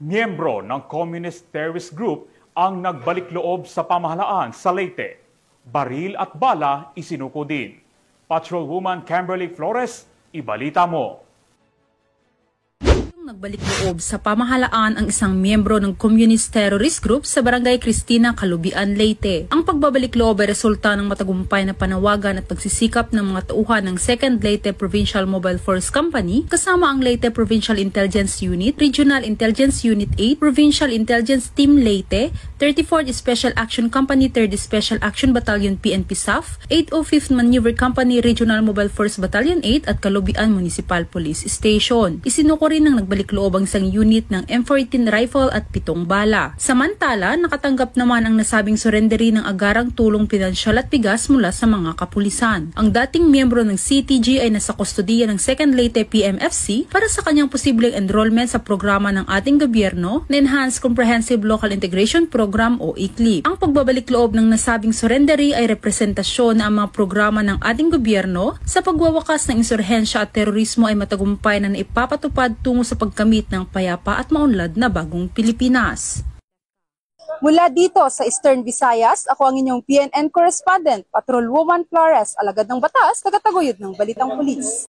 Miyembro ng Communist Terrorist Group ang nagbalik loob sa pamahalaan sa Leyte. Baril at bala isinuko din. Patrolwoman Kimberly Flores, ibalita mo. Nagbalik loob sa pamahalaan ang isang miyembro ng Communist Terrorist Group sa Barangay Cristina, Calubian, Leyte. Ang pagbabalik loob ay resulta ng matagumpay na panawagan at pagsisikap ng mga tauhan ng 2nd Leyte Provincial Mobile Force Company kasama ang Leyte Provincial Intelligence Unit, Regional Intelligence Unit 8, Provincial Intelligence Team Leyte, 34th Special Action Company 3rd Special Action Battalion PNP SAF, 805th Maneuver Company Regional Mobile Force Battalion 8 at Calubian Municipal Police Station. Isinuko rin ng nagbalik loob ang isang unit ng M14 rifle at 7 bala. Samantala, nakatanggap naman ang nasabing surrendery ng agarang tulong pinansyal at bigas mula sa mga kapulisan. Ang dating miyembro ng CTG ay nasa kustodiya ng 2nd Leyte PMFC para sa kanyang posibleng enrollment sa programa ng ating gobyerno na Enhanced Comprehensive Local Integration Program o ECLIP. Ang pagbabalik loob ng nasabing surrendery ay representasyon na ang mga programa ng ating gobyerno sa pagwawakas ng insurhensya at terorismo ay matagumpay na naipapatupad tungo sa pagkamit ng payapa at maunlad na bagong Pilipinas. Mula dito sa Eastern Visayas, ako ang inyong PNN correspondent, Patrolwoman Flores, alagad ng batas, tagataguyod ng Balitang Pulis.